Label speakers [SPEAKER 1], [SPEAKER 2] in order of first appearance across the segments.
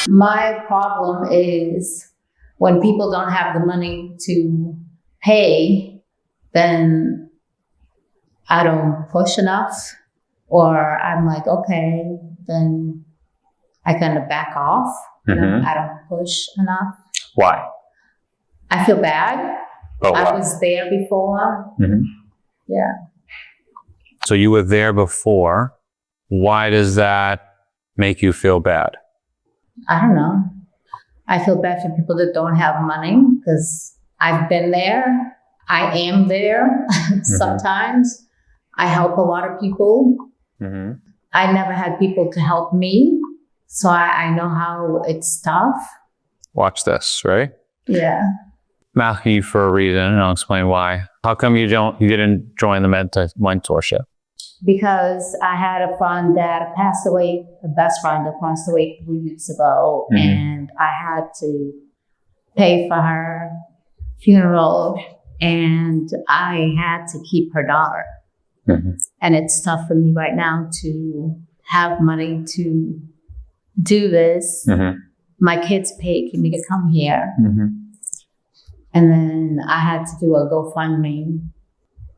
[SPEAKER 1] My problem is when people don't have the money to pay, then I don't push enough, or I'm like, okay, then I kind of back off.
[SPEAKER 2] Mm-hmm.
[SPEAKER 1] I don't push enough.
[SPEAKER 2] Why?
[SPEAKER 1] I feel bad.
[SPEAKER 2] Oh,
[SPEAKER 1] I
[SPEAKER 2] wow.
[SPEAKER 1] was there before.
[SPEAKER 2] Mm-hmm.
[SPEAKER 1] Yeah.
[SPEAKER 2] So you were there before. Why does that make you feel bad?
[SPEAKER 1] I don't know. I feel bad for people that don't have money because I've been there. I am there sometimes. I help a lot of people.
[SPEAKER 2] Mm-hmm.
[SPEAKER 1] I never had people to help me. So I know how it's tough.
[SPEAKER 2] Watch this, right?
[SPEAKER 1] Yeah.
[SPEAKER 2] I'm asking you for a reason, and I'll explain why. How come you didn't join the mentorship?
[SPEAKER 1] Because I had a friend that passed away, a best friend that passed away 3 weeks ago, and I had to pay for her funeral, and I had to keep her daughter.
[SPEAKER 2] Mm-hmm.
[SPEAKER 1] And it's tough for me right now to have money to do this.
[SPEAKER 2] Mm-hmm.
[SPEAKER 1] My kids paid me to come here.
[SPEAKER 2] Mm-hmm.
[SPEAKER 1] And then I had to do a GoFundMe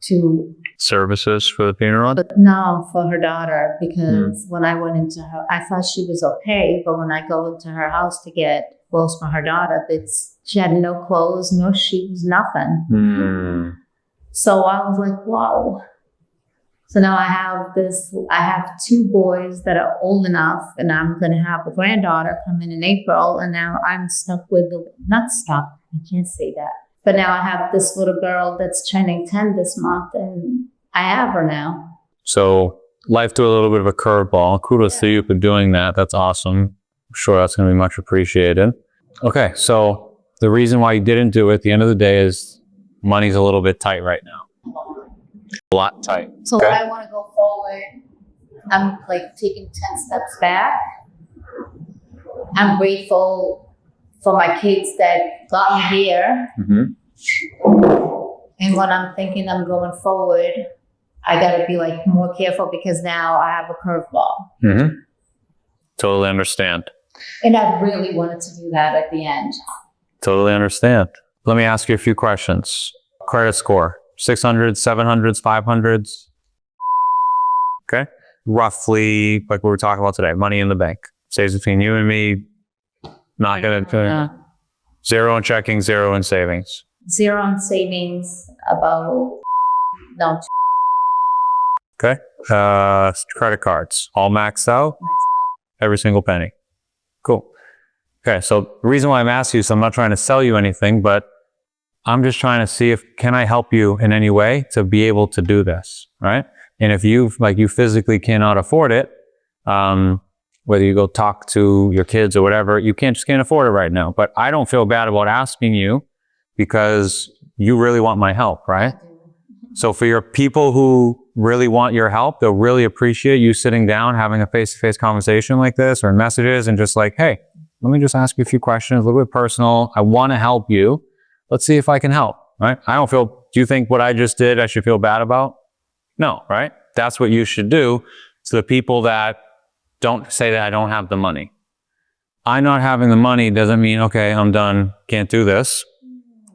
[SPEAKER 1] to...
[SPEAKER 2] Services for the funeral?
[SPEAKER 1] But no, for her daughter, because when I went into her, I thought she was okay, but when I go into her house to get clothes for her daughter, she had no clothes, no shoes, nothing.
[SPEAKER 2] Mm.
[SPEAKER 1] So I was like, whoa. So now I have 2 boys that are old enough, and I'm going to have a granddaughter come in April, and now I'm stuck with not stuck, I can't say that. But now I have this little girl that's turning 10 this month, and I have her now.
[SPEAKER 2] So life threw a little bit of a curveball. Kudos to you for doing that. That's awesome. I'm sure that's going to be much appreciated. Okay, so the reason why you didn't do it at the end of the day is money's a little bit tight right now. A lot tight.
[SPEAKER 1] So
[SPEAKER 2] okay.
[SPEAKER 1] I want to go forward. I'm like taking 10 steps back. I'm grateful for my kids that got me here.
[SPEAKER 2] Mm-hmm.
[SPEAKER 1] And when I'm thinking I'm going forward, I got to be like more careful because now I have a curveball.
[SPEAKER 2] Mm-hmm. Totally understand.
[SPEAKER 1] And I really wanted to do that at the end.
[SPEAKER 2] Totally understand. Let me ask you a few questions. Credit score, 600s, 700s, 500s. Okay. Roughly like we were talking about today, money in the bank. Stays between you and me. Not going to... Zero in checking, zero in savings.
[SPEAKER 1] Zero in savings, no.
[SPEAKER 2] Okay. Credit cards, all maxed out? Every single penny. Cool. Okay, so the reason why I'm asking you, so I'm not trying to sell you anything, but I'm just trying to see can I help you in any way to be able to do this, right? And if you physically cannot afford it, whether you go talk to your kids or whatever, you can't afford it right now. But I don't feel bad about asking you because you really want my help, right? So for your people who really want your help, they'll really appreciate you sitting down, having a face-to-face conversation like this or messages and just like, hey, let me just ask you a few questions, a little bit personal. I want to help you. Let's see if I can help, right? Do you think what I just did I should feel bad about? No, right? That's what you should do. So the people that don't say that I don't have the money. I not having the money doesn't mean, okay, I'm done, can't do this.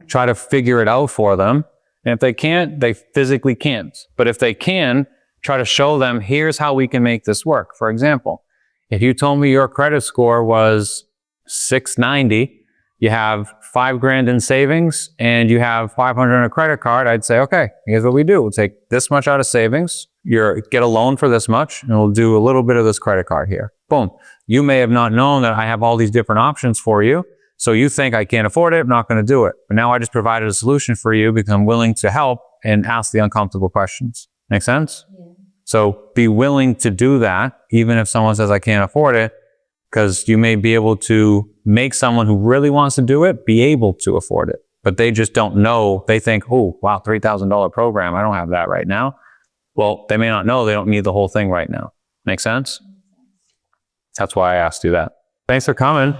[SPEAKER 2] Try to figure it out for them. And if they can't, they physically can't. But if they can, try to show them, here's how we can make this work. For example, if you told me your credit score was 690, you have $5,000 in savings and you have 500 on a credit card, I'd say, okay, here's what we do. We'll take this much out of savings. Get a loan for this much, and we'll do a little bit of this credit card here. Boom. You may have not known that I have all these different options for you. So you think I can't afford it, I'm not going to do it. But now I just provided a solution for you because I'm willing to help and ask the uncomfortable questions. Make sense? Yeah. So be willing to do that, even if someone says I can't afford it, because you may be able to make someone who really wants to do it be able to afford it. But they just don't know. They think, oh, wow, $3,000 program. I don't have that right now. Well, they may not know they don't need the whole thing right now. Make sense? That's why I asked you that. Thanks for coming.